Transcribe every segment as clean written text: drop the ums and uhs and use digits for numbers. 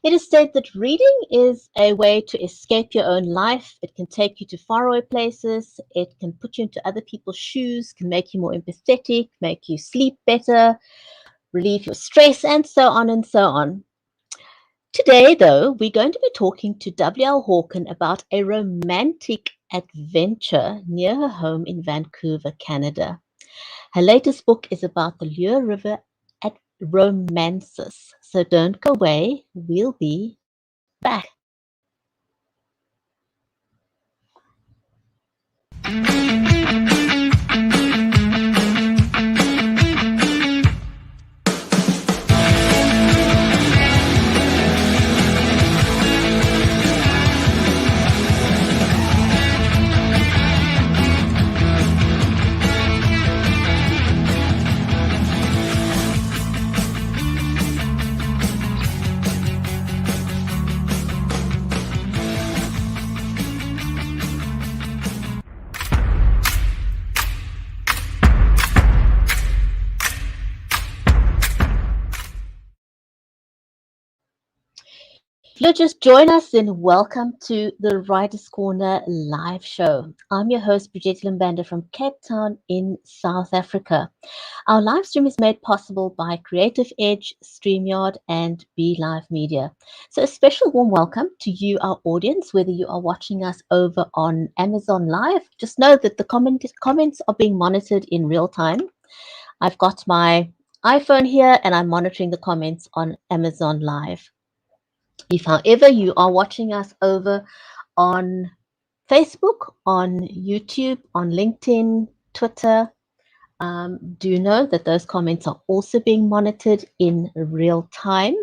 It is said that reading is a way to escape your own life. It can take you to faraway places. It can put you into other people's shoes, can make you more empathetic, make you sleep better, relieve your stress, and so on and so on. Today, though, we're going to be talking to W.L. Hawkin about a romantic adventure near her home in Vancouver, Canada. Her latest book is about the Lure River at romances. So don't go away. We'll be back. If you just join us, then welcome to the Writer's Corner live show. I'm your host, Brigitte Limbanda from Cape Town in South Africa. Our live stream is made possible by Creative Edge, StreamYard, and Be Live Media. So a special warm welcome to you, our audience, whether you are watching us over on Amazon Live. Just know that the comments are being monitored in real time. I've got my iPhone here and I'm monitoring the comments on Amazon Live. If, however, you are watching us over on Facebook, on YouTube, on LinkedIn, Twitter, do know that those comments are also being monitored in real time.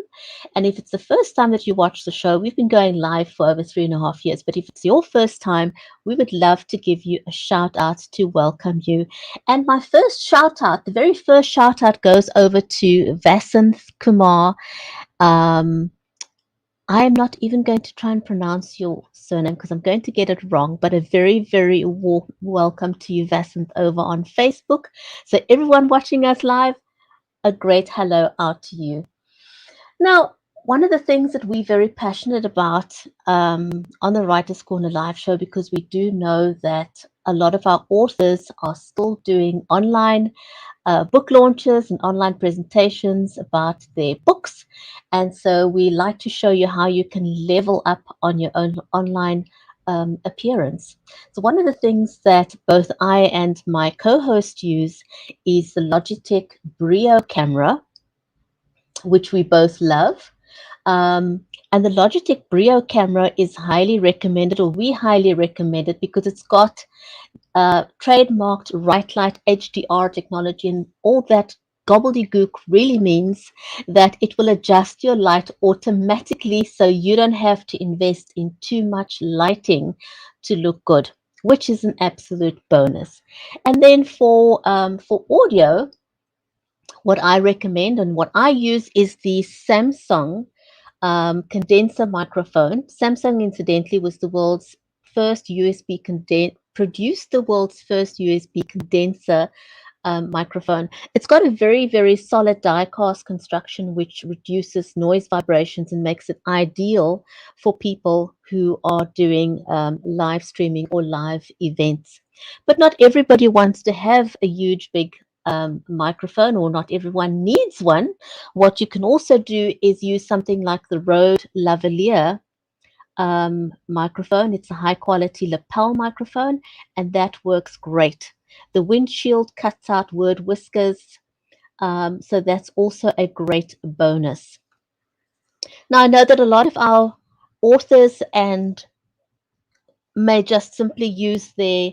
And if it's the first time that you watch the show, we've been going live for over 3.5 years. But if it's your first time, we would love to give you a shout out to welcome you. And my first shout out, the very first shout out goes over to Vasanth Kumar. I am not even going to try and pronounce your surname because I'm going to get it wrong, but a very, very warm welcome to you, Vasanth, over on Facebook. So everyone watching us live, a great hello out to you. Now, one of the things that we're very passionate about on the Writer's Corner live show, because we do know that a lot of our authors are still doing online book launches and online presentations about their books. And so we like to show you how you can level up on your own online appearance. So one of the things that both I and my co-host use is the Logitech Brio camera, which we both love. And the Logitech Brio camera is highly recommended, or we highly recommend it, because it's got trademarked right light HDR technology, and all that gobbledygook really means that it will adjust your light automatically, so you don't have to invest in too much lighting to look good, which is an absolute bonus. And then for audio, what I recommend and what I use is the Samsung condenser microphone. Samsung, incidentally, was the world's first produced the world's first USB condenser microphone. It's got a very, very solid die-cast construction, which reduces noise vibrations and makes it ideal for people who are doing live streaming or live events. But not everybody wants to have a huge, big microphone, or not everyone needs one. What you can also do is use something like the Rode Lavalier microphone. It's a high quality lapel microphone, and that works great. The windshield cuts out word whiskers, so that's also a great bonus. Now, I know that a lot of our authors and may just simply use their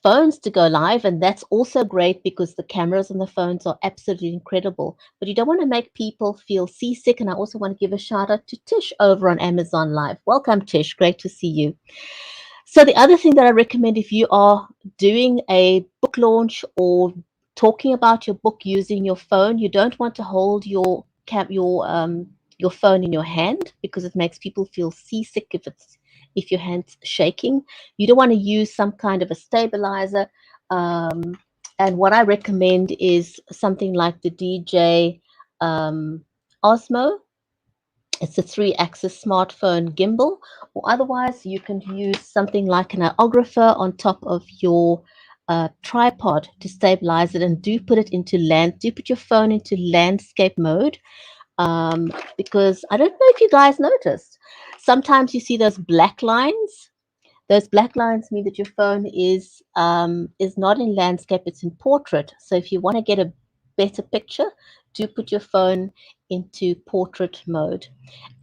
phones to go live, and that's also great because the cameras on the phones are absolutely incredible. But you don't want to make people feel seasick, and I also want to give a shout out to Tish over on Amazon Live. Welcome, Tish. Great to see you. So the other thing that I recommend, if you are doing a book launch or talking about your book using your phone, you don't want to hold your phone in your hand, because it makes people feel seasick if your hand's shaking. You don't want to use some kind of a stabilizer. And what I recommend is something like the DJ Osmo. It's a 3-axis smartphone gimbal, or otherwise you can use something like an ographer on top of your tripod to stabilize it, and do put your phone into landscape mode, because I don't know if you guys noticed, sometimes you see those black lines. Those black lines mean that your phone is not in landscape; it's in portrait. So if you want to get a better picture, do put your phone into portrait mode.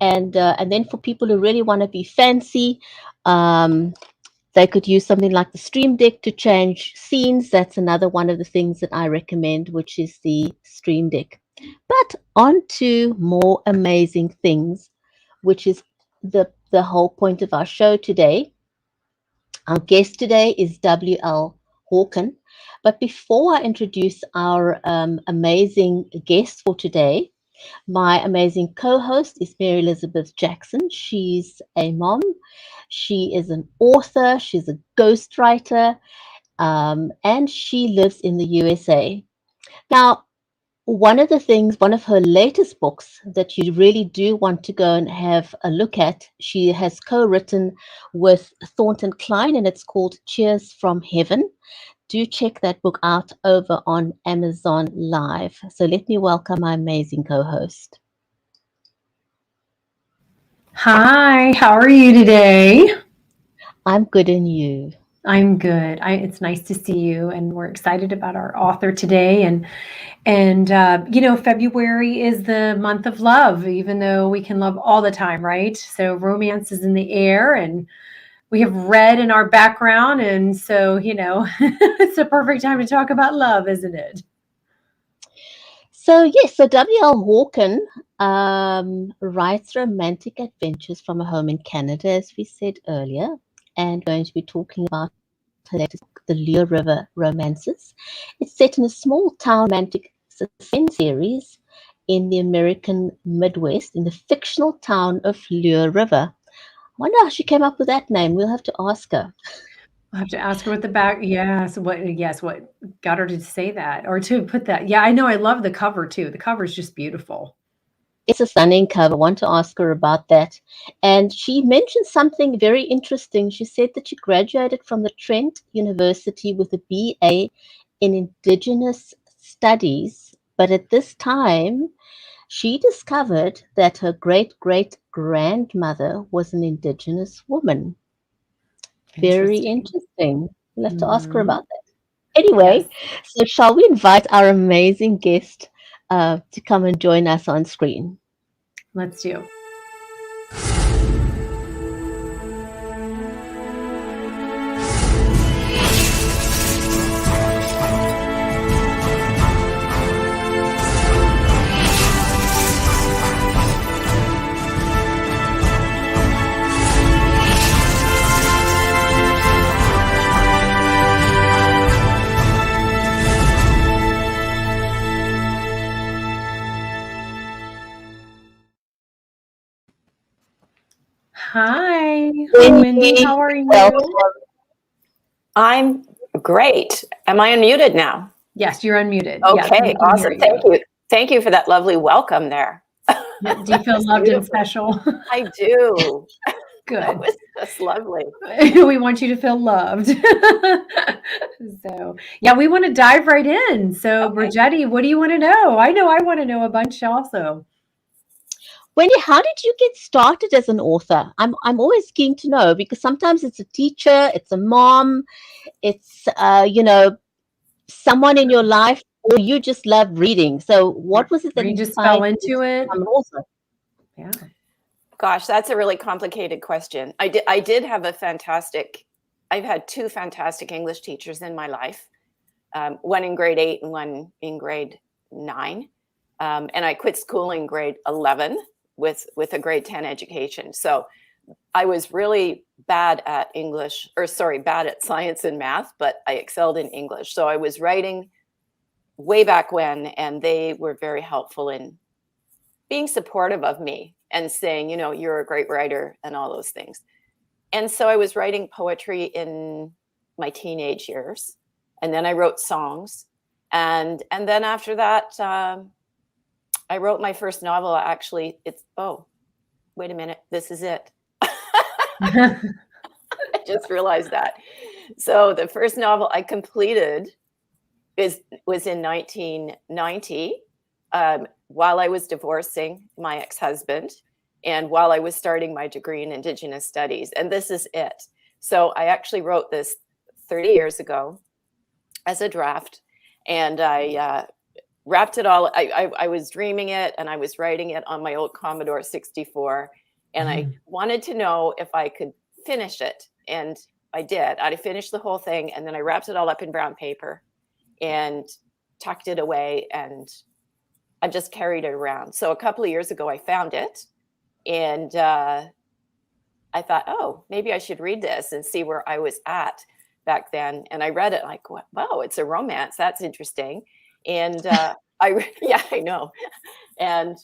And then for people who really want to be fancy, um, they could use something like the Stream Deck to change scenes. That's another one of the things that I recommend, which is the Stream Deck. But on to more amazing things, which is the whole point of our show today. Our guest today is W.L. Hawkin. But before I introduce our amazing guest for today, my amazing co-host is Mary Elizabeth Jackson. She's a mom. She is an author. She's a ghostwriter, and she lives in the USA. Now, one of her latest books that you really do want to go and have a look at, she has co-written with Thornton Klein, and it's called Cheers from Heaven. Do check that book out over on Amazon Live. So let me welcome my amazing co-host. Hi, how are you today? I'm good, and you? I'm good. It's nice to see you, and we're excited about our author today. And February is the month of love, even though we can love all the time, right? So romance is in the air, and we have red in our background, and so it's a perfect time to talk about love, isn't it? So yes, so W.L. Hawkin writes romantic adventures from a home in Canada, as we said earlier, and going to be talking about her latest book, The Lure River Romances. It's set in a small town romantic suspense series in the American Midwest, in the fictional town of Lure River. I wonder how she came up with that name. We'll have to ask her. I'll have to ask her what the back, what got her to say that or to put that. Yeah, I know. I love the cover too. The cover is just beautiful. It's a stunning cover. I want to ask her about that. And she mentioned something very interesting. She said that she graduated from the Trent University with a BA in Indigenous Studies, but at this time, she discovered that her great great grandmother was an Indigenous woman. Very Interesting. interesting. We'll have to ask her Hmm. about that. Anyway, Yes, so shall we invite our amazing guest to come and join us on screen? let's do. Hi, Wendy. Wendy, How are you? welcome. I'm great. Am I unmuted now? Yes, you're unmuted. Yes, Okay, we can hear awesome. Thank you. you. Thank you for that lovely welcome there. Yeah, do you feel That's loved and beautiful. special? I do. That Good. was just lovely. We want you to feel loved. So, yeah, we want to dive right in. So, Okay. Brigetti, what do you want to know? I know I want to know a bunch also. Wendy, how did you get started as an author? I'm always keen to know, because sometimes it's a teacher, it's a mom, it's someone in your life, or you just love reading. So what was it Or that you just fell inspired you into to it? become an author? Yeah. Gosh, that's a really complicated question. I did have I've had two fantastic English teachers in my life, one in grade 8 and one in grade 9. And I quit school in grade 11 with a grade 10 education. So I was really bad at bad at science and math, but I excelled in English. So I was writing way back when, and they were very helpful in being supportive of me and saying, you're a great writer and all those things. And so I was writing poetry in my teenage years, and then I wrote songs. And then after that, I wrote my first novel. Actually, wait a minute, this is it. I just realized that. So the first novel I completed was in 1990, while I was divorcing my ex-husband and while I was starting my degree in Indigenous Studies. And this is it. So I actually wrote this 30 years ago as a draft, and I wrapped it all. I was dreaming it, and I was writing it on my old Commodore 64, and I wanted to know if I could finish it. And I did. I finished the whole thing, and then I wrapped it all up in brown paper and tucked it away, and I just carried it around. So a couple of years ago, I found it, and I thought, oh, maybe I should read this and see where I was at back then. And I read it like, wow, it's a romance. That's interesting. And yeah, I know. And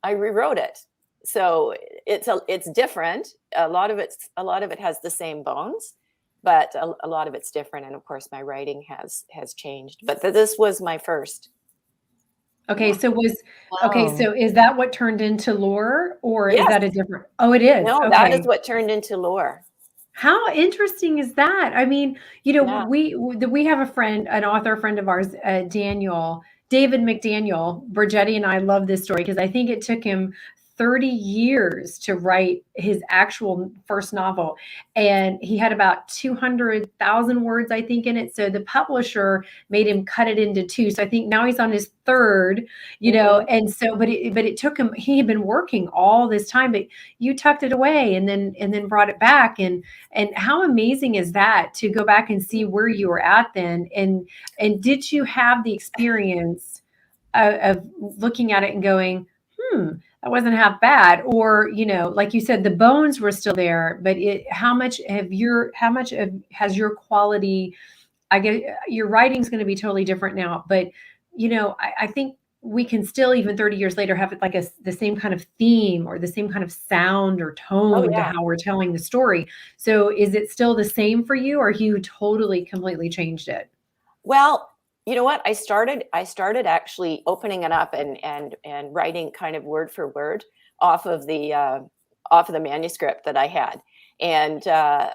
I rewrote it. So it's different. A lot of it has the same bones, but a lot of it's different. And of course, my writing has changed. But this was my first. Okay, so so is that what turned into lore, or Yes. is that a different? Oh, it is. No, okay. That is what turned into lore. How interesting is that? I mean, Yeah. we have a friend, an author friend of ours, David McDaniel Burgetti, and I love this story because I think it took him 30 years to write his actual first novel. And he had about 200,000 words, I think, in it. So the publisher made him cut it into two. So I think now he's on his third, and so, but it took him, he had been working all this time, but you tucked it away and then brought it back. And how amazing is that to go back and see where you were at then? And did you have the experience of looking at it and going, that wasn't half bad, or like you said, the bones were still there, but how much has your quality? I guess your writing's going to be totally different now, but I think we can still, even 30 years later, have it like the same kind of theme or the same kind of sound or tone to how we're telling the story. So is it still the same for you, or you totally completely changed it? Well, you know what? I started actually opening it up and writing kind of word for word off of the manuscript that I had, and I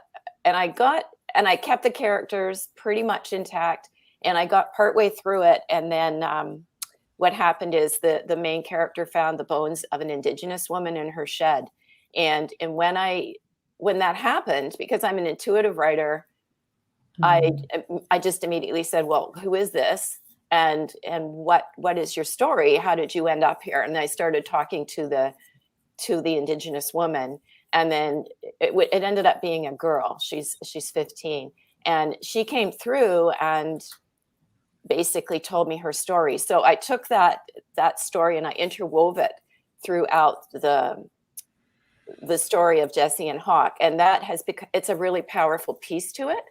kept the characters pretty much intact, and I got partway through it, and then what happened is the main character found the bones of an Indigenous woman in her shed, and when that happened, because I'm an intuitive writer, I just immediately said, well, who is this? And what is your story? How did you end up here? And I started talking to the Indigenous woman. And then it ended up being a girl. She's 15. And she came through and basically told me her story. So I took that story and I interwove it throughout the story of Jessie and Hawk. And that has become, it's a really powerful piece to it.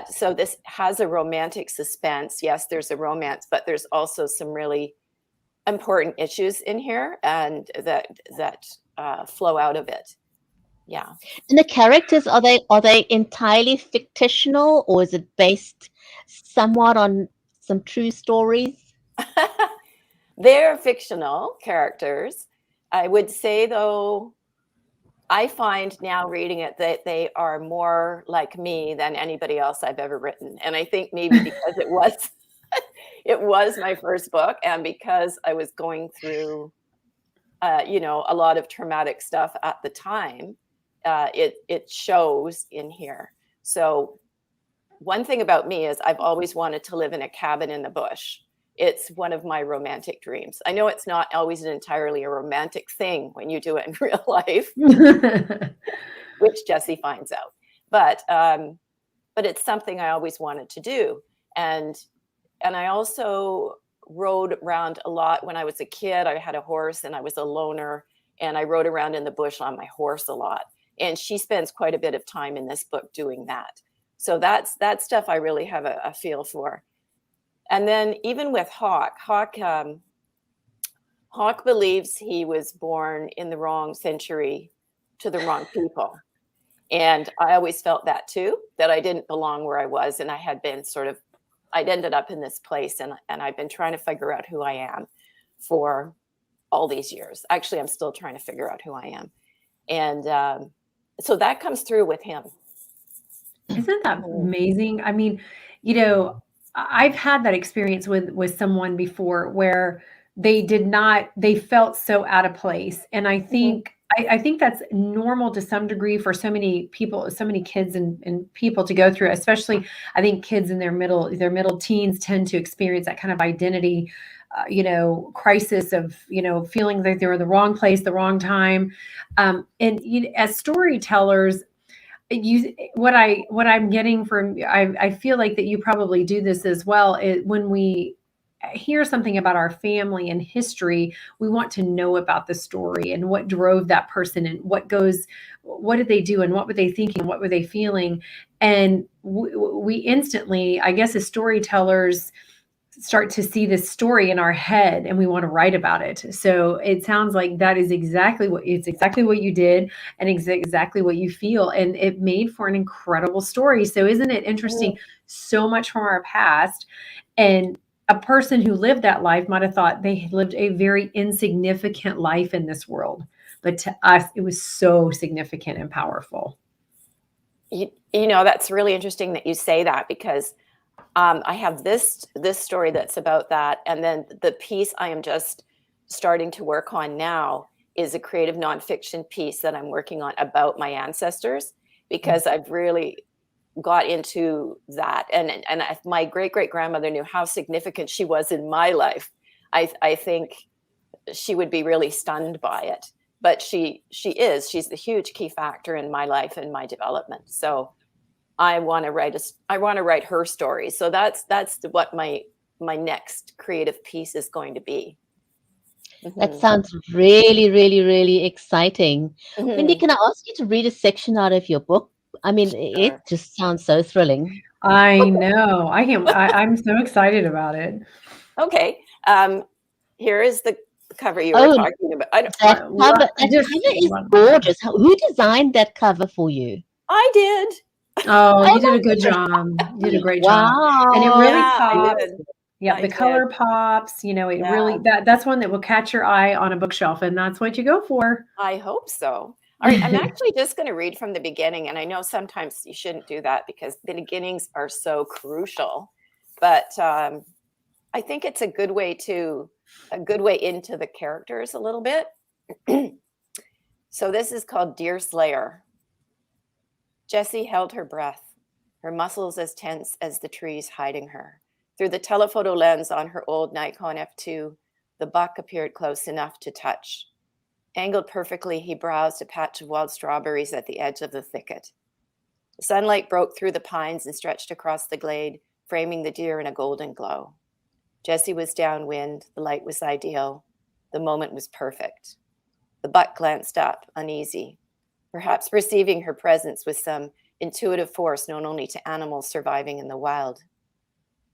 So this has a romantic suspense. Yes, there's a romance, but there's also some really important issues in here, and that flow out of it. Yeah. And the characters, are they entirely fictional, or is it based somewhat on some true stories? They're fictional characters. I would say, though, I find now reading it that they are more like me than anybody else I've ever written. And I think maybe because it was my first book, and because I was going through, a lot of traumatic stuff at the time, it shows in here. So one thing about me is I've always wanted to live in a cabin in the bush. It's one of my romantic dreams. I know it's not always entirely a romantic thing when you do it in real life, which Jessie finds out. But it's something I always wanted to do. And I also rode around a lot when I was a kid. I had a horse and I was a loner, and I rode around in the bush on my horse a lot. And she spends quite a bit of time in this book doing that. So that's stuff I really have a feel for. And then even with Hawk believes he was born in the wrong century to the wrong people. And I always felt that too, that I didn't belong where I was. And I had been I'd ended up in this place, and I've been trying to figure out who I am for all these years. Actually, I'm still trying to figure out who I am. And so that comes through with him. Isn't that amazing? I mean, I've had that experience with someone before where they felt so out of place. And I think I think that's normal to some degree for so many people, so many kids and people to go through, especially I think kids in their middle teens tend to experience that kind of identity, crisis of, feeling like they were in the wrong place, the wrong time. As storytellers, what I'm getting from, I feel like that you probably do this as well. When we hear something about our family and history, we want to know about the story and what drove that person and what did they do and what were they thinking, what were they feeling. And we instantly, I guess, as storytellers, start to see this story in our head and we want to write about it. So it sounds like that is exactly what you did and exactly what you feel. And it made for an incredible story. So isn't it interesting? So much from our past, and a person who lived that life might have thought they lived a very insignificant life in this world. But to us, it was so significant and powerful. That's really interesting that you say that, because I have this story that's about that. And then the piece I am just starting to work on now is a creative nonfiction piece that I'm working on about my ancestors, because I've really got into that. And if my great-great-grandmother knew how significant she was in my life, I think she would be really stunned by it. But she's the huge key factor in my life and my development. So I want to write her story. So that's what my next creative piece is going to be. That sounds really, really, really exciting. Wendy, can I ask you to read a section out of your book? I mean, it just sounds so thrilling. I know. I'm so excited about it. Okay. Here is the cover you were talking about. That cover is gorgeous. Who designed that cover for you? I did. Oh, you did a good job. You did a great job. And it really pops. Yeah, the color pops. It really, that's one that will catch your eye on a bookshelf, and that's what you go for. I hope so. All right, I'm actually just going to read from the beginning, and I know sometimes you shouldn't do that because the beginnings are so crucial, but I think it's a good way into the characters a little bit. So this is called Deer Slayer. Jessie held her breath, her muscles as tense as the trees hiding her. Through the telephoto lens on her old Nikon F2, the buck appeared close enough to touch. Angled perfectly, he browsed a patch of wild strawberries at the edge of the thicket. The sunlight broke through the pines and stretched across the glade, framing the deer in a golden glow. Jessie was downwind, the light was ideal, the moment was perfect. The buck glanced up, uneasy, perhaps perceiving her presence with some intuitive force known only to animals surviving in the wild.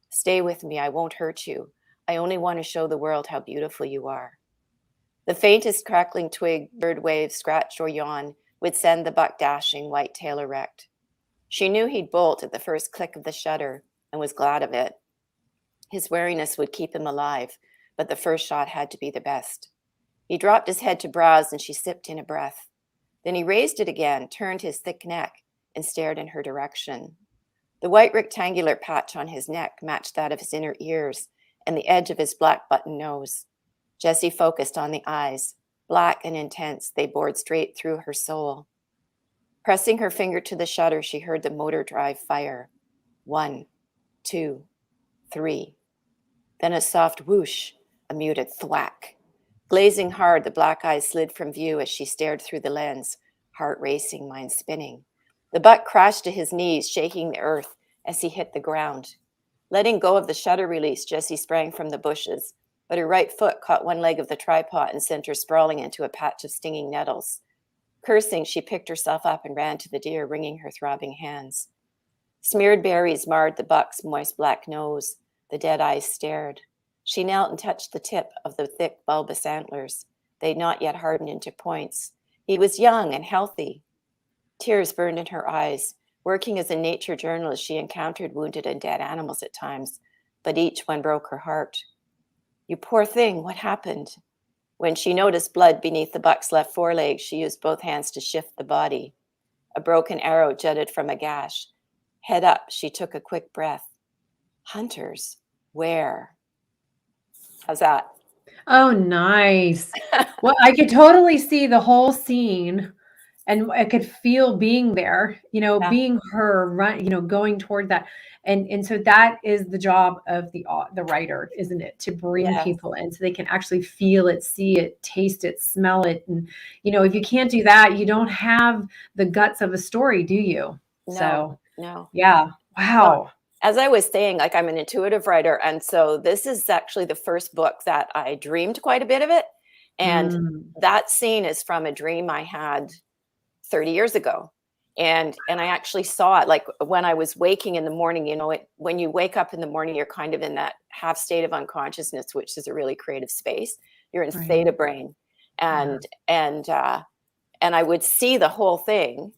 Stay with me, I won't hurt you. I only want to show the world how beautiful you are. The faintest crackling twig, bird wave, scratch or yawn would send the buck dashing, white tail erect. She knew he'd bolt at the first click of the shutter and was glad of it. His wariness would keep him alive, but the first shot had to be the best. He dropped his head to browse and she sipped in a breath. Then he raised it again, turned his thick neck, and stared in her direction. The white rectangular patch on his neck matched that of his inner ears and the edge of his black button nose. Jessie focused on the eyes. Black and intense, they bored straight through her soul. Pressing her finger to the shutter, she heard the motor drive fire. 1, 2, 3. Then a soft whoosh, a muted thwack. Glazing hard, the black eyes slid from view as she stared through the lens, heart racing, mind spinning. The buck crashed to his knees, shaking the earth as he hit the ground. Letting go of the shutter release, Jessie sprang from the bushes, but her right foot caught one leg of the tripod and sent her sprawling into a patch of stinging nettles. Cursing, she picked herself up and ran to the deer, wringing her throbbing hands. Smeared berries marred the buck's moist black nose. The dead eyes stared. She knelt and touched the tip of the thick, bulbous antlers. They'd not yet hardened into points. He was young and healthy. Tears burned in her eyes. Working as a nature journalist, she encountered wounded and dead animals at times, but each one broke her heart. You poor thing, what happened? When she noticed blood beneath the buck's left foreleg, she used both hands to shift the body. A broken arrow jutted from a gash. Head up, she took a quick breath. Hunters, where? How's that? Oh, nice. Well, I could totally see the whole scene, and I could feel being there, Yeah. being her, run, going toward that. And so that is the job of the writer, isn't it? To bring Yes. people in so they can actually feel it, see it, taste it, smell it. And, if you can't do that, you don't have the guts of a story, do you? No. Yeah. Wow. Well, as I was saying, like, I'm an intuitive writer. And so this is actually the first book that I dreamed quite a bit of it. And that scene is from a dream I had 30 years ago. And I actually saw it, like, when I was waking in the morning. When you wake up in the morning, you're kind of in that half state of unconsciousness, which is a really creative space. You're in theta brain. And I would see the whole thing.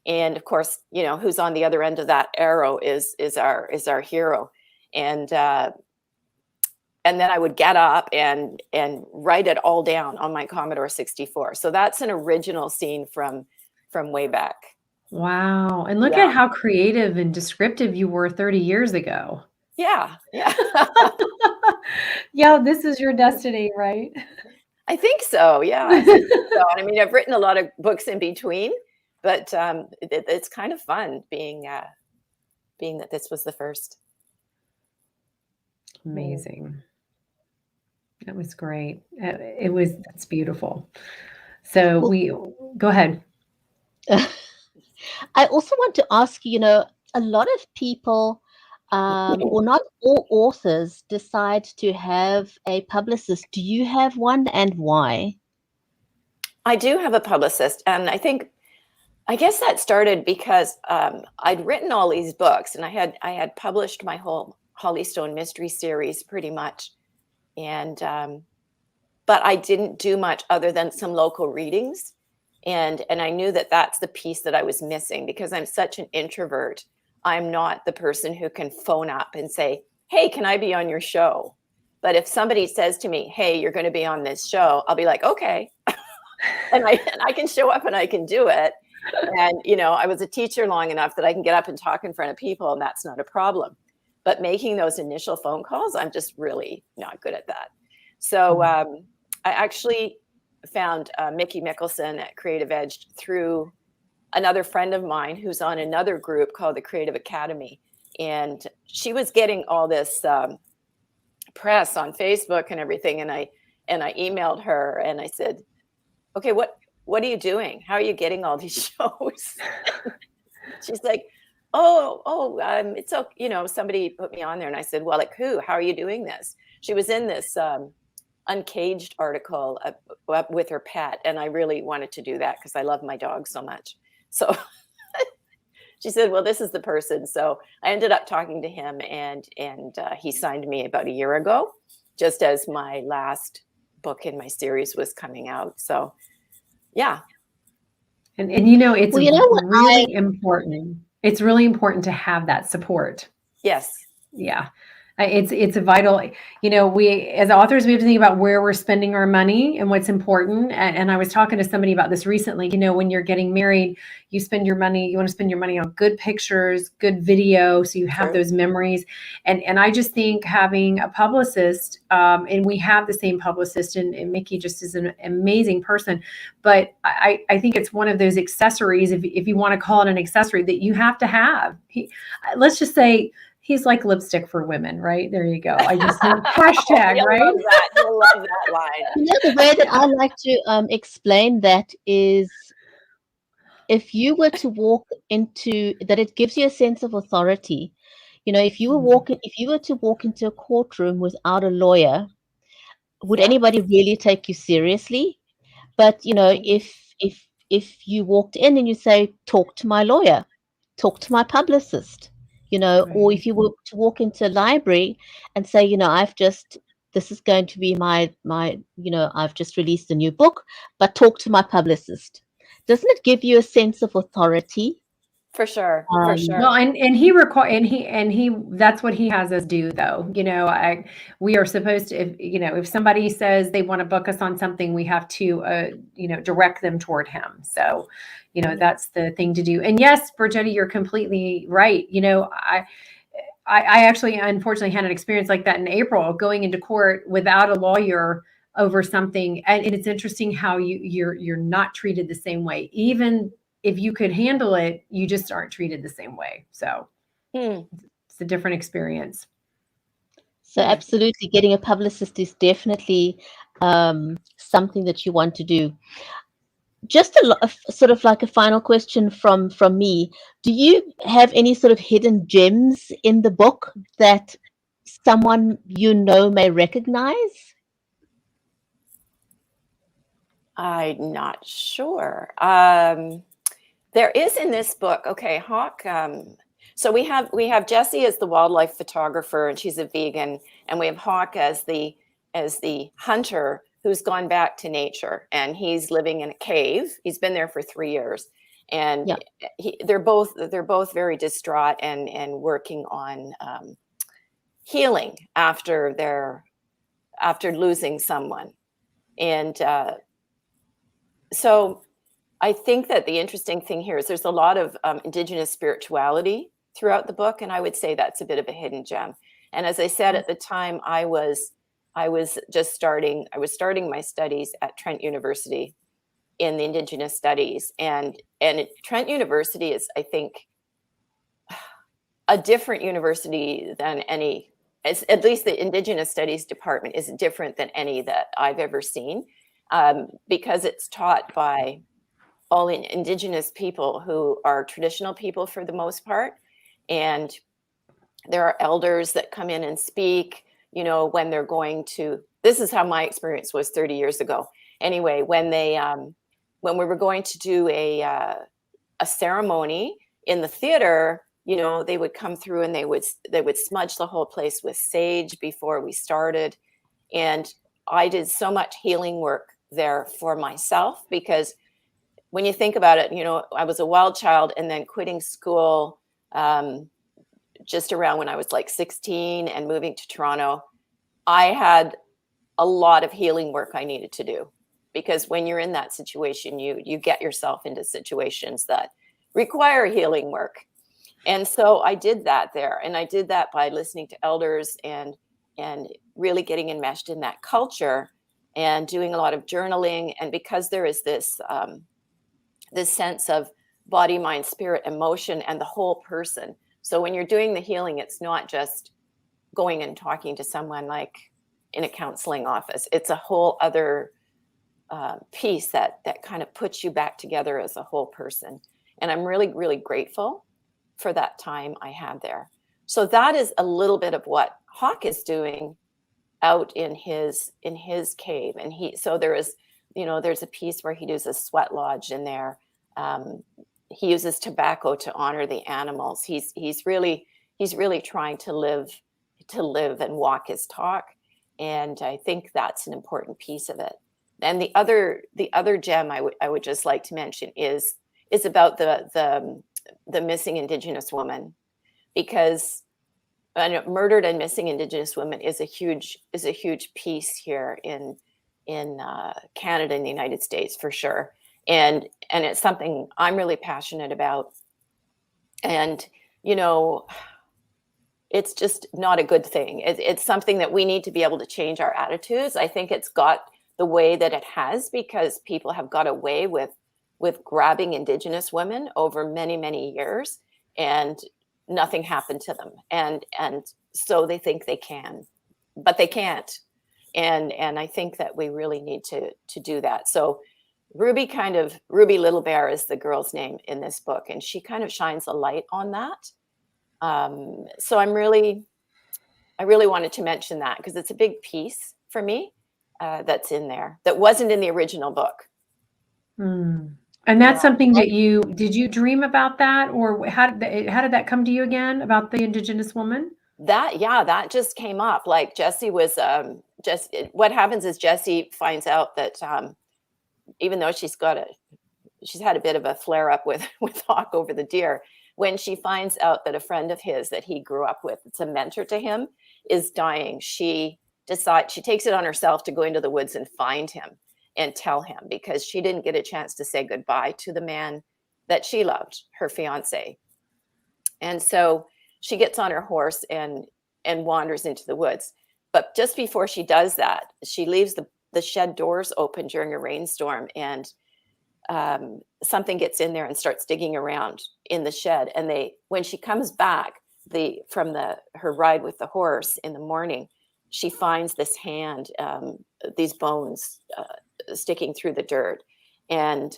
And of course, who's on the other end of that arrow is our hero. And then I would get up and write it all down on my Commodore 64. So that's an original scene from way back. Wow. And look at how creative and descriptive you were 30 years ago. Yeah. Yeah. Yeah, this is your destiny, right? I think so. Yeah. I think so. I mean, I've written a lot of books in between, but it's kind of fun being that this was the first. Amazing. That was great. That's beautiful. So go ahead. I also want to ask you, a lot of people, or not all authors, decide to have a publicist. Do you have one, and why? I do have a publicist, and I guess that started because I'd written all these books, and I had published my whole Hollystone mystery series pretty much, and but I didn't do much other than some local readings. And I knew that that's the piece that I was missing, because I'm such an introvert. I'm not the person who can phone up and say, hey, can I be on your show? But if somebody says to me, hey, you're going to be on this show, I'll be like, okay. and I can show up and I can do it. And, I was a teacher long enough that I can get up and talk in front of people, and that's not a problem. But making those initial phone calls, I'm just really not good at that. So I actually found Mickey Mickelson at Creative Edge through another friend of mine who's on another group called the Creative Academy. And she was getting all this press on Facebook and everything. And I emailed her and I said, okay, what are you doing? How are you getting all these shows? She's like, it's okay. Somebody put me on there. And I said, well, like who? How are you doing this? She was in this Uncaged article with her pet, and I really wanted to do that because I love my dog so much. So she said, well, this is the person. So I ended up talking to him, and he signed me about a year ago, just as my last book in my series was coming out. So yeah. And it's really important. It's really important to have that support. Yes. Yeah. It's a vital, we as authors, we have to think about where we're spending our money and what's important. And I was talking to somebody about this recently. When you're getting married, you want to spend your money on good pictures, good video, so you have those memories. And I just think having a publicist, and we have the same publicist, and Mickey just is an amazing person. But I think it's one of those accessories, if you want to call it an accessory, that you have to have. Let's just say, he's like lipstick for women, right? There you go. I just hashtag, right? Love that. You'll love that line. The way that I like to explain that is, if you were to walk into that, it gives you a sense of authority. If you were to walk into a courtroom without a lawyer, would anybody really take you seriously? But if you walked in and you say, talk to my lawyer, talk to my publicist. Or if you were to walk into a library and say, this is going to be my, I've just released a new book, but talk to my publicist. Doesn't it give you a sense of authority? For sure. For Um, sure. Well, and he that's what he has us do though. We are supposed to, if somebody says they want to book us on something, we have to direct them toward him. So, that's the thing to do. And yes, Bridgetti, you're completely right. I actually unfortunately had an experience like that in April, going into court without a lawyer over something. And it's interesting how you're not treated the same way. Even if you could handle it, you just aren't treated the same way. So it's a different experience. so absolutely, getting a publicist is definitely something that you want to do. Just sort of like a final question from me. Do you have any sort of hidden gems in the book that someone may recognize? I'm not sure. There is in this book. Okay, Hawk. So we have Jessie as the wildlife photographer, and she's a vegan, and we have Hawk as the hunter who's gone back to nature, and he's living in a cave. He's been there for 3 years, and Yeah. they're both very distraught and working on healing after losing someone, and so I think that the interesting thing here is there's a lot of Indigenous spirituality throughout the book, and I would say that's a bit of a hidden gem. And as I said at the time, I was starting my studies at Trent University in the Indigenous Studies, and Trent University is, I think, a different university than any. At least the Indigenous Studies department is different than any that I've ever seen, because it's taught by all Indigenous people who are traditional people for the most part. And there are elders that come in and speak, when they're going to, this is how my experience was 30 years ago. Anyway, when we were going to do a ceremony in the theater, they would come through and they would smudge the whole place with sage before we started. And I did so much healing work there for myself, because when you think about it, I was a wild child, and then quitting school just around when I was like 16 and moving to Toronto, I had a lot of healing work I needed to do, because when you're in that situation, you get yourself into situations that require healing work. And so I did that there, and I did that by listening to elders and really getting enmeshed in that culture and doing a lot of journaling. And because there is this sense of body, mind, spirit, emotion, and the whole person. So when you're doing the healing, it's not just going and talking to someone like in a counseling office. It's a whole other piece that kind of puts you back together as a whole person. And I'm really, really grateful for that time I had there. So that is a little bit of what Hawk is doing out in his cave. And there's a piece where he does a sweat lodge in there. He uses tobacco to honor the animals. He's really trying to live and walk his talk. And I think that's an important piece of it. And the other gem I would just like to mention is about the missing Indigenous woman, because murdered and missing Indigenous women is a huge piece here in Canada and the United States, for sure. And it's something I'm really passionate about. And, it's just not a good thing. It's something that we need to be able to change our attitudes. I think it's got the way that it has because people have got away with grabbing Indigenous women over many, many years, and nothing happened to them. And so they think they can, but they can't. And I think that we really need to do that. So Ruby Little Bear is the girl's name in this book, and she kind of shines a light on that. So I really wanted to mention that because it's a big piece for me that's in there that wasn't in the original book. And that's something that did you dream about that, or how did that come to you again about the Indigenous woman? That just came up. Like Jessie was what happens is Jessie finds out that even though she's had a bit of a flare up with Hawk over the deer, when she finds out that a friend of his that he grew up with, it's a mentor to him, is dying, she takes it on herself to go into the woods and find him and tell him, because she didn't get a chance to say goodbye to the man that she loved, her fiance. And so she gets on her horse and wanders into the woods. But just before she does that, she leaves the shed doors open during a rainstorm, and something gets in there and starts digging around in the shed. And when she comes back from her ride with the horse in the morning, she finds this hand, these bones sticking through the dirt, and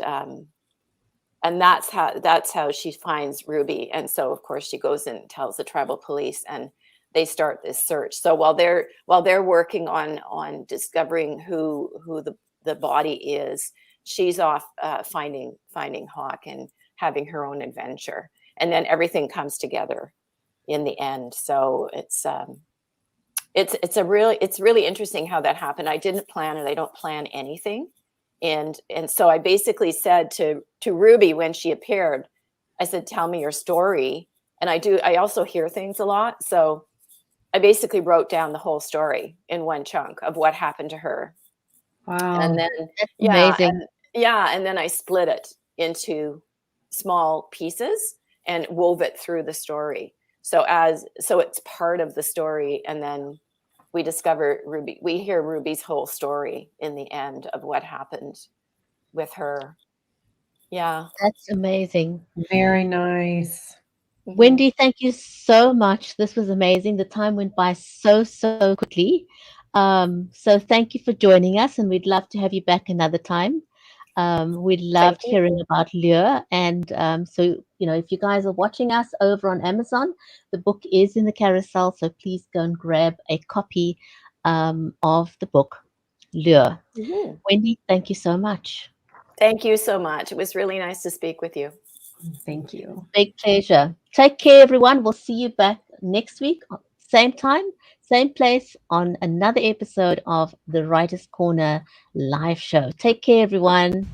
that's how she finds Ruby. And so, of course, she goes and tells the tribal police, and they start this search. So while they're working on discovering who the body is, she's off finding Hawk and having her own adventure, and then everything comes together in the end. So it's really interesting how that happened. I didn't plan it. I don't plan anything. And so I basically said to Ruby when she appeared, I said, tell me your story. And I also hear things a lot. So I basically wrote down the whole story in one chunk of what happened to her. Wow. And then, That's amazing. And then I split it into small pieces and wove it through the story. So it's part of the story. And then we discover we hear Ruby's whole story in the end of what happened with her. Yeah. That's amazing. Very nice. Wendy, thank you so much. This was amazing. The time went by so quickly. So thank you for joining us, and we'd love to have you back another time. We loved hearing about Lure. And so, if you guys are watching us over on Amazon, the book is in the carousel. So please go and grab a copy of the book, Lure. Mm-hmm. Wendy, thank you so much. Thank you so much. It was really nice to speak with you. Thank you. Big pleasure. Take care, everyone. We'll see you back next week, same time, same place, on another episode of the Writer's Corner live show. Take care, everyone.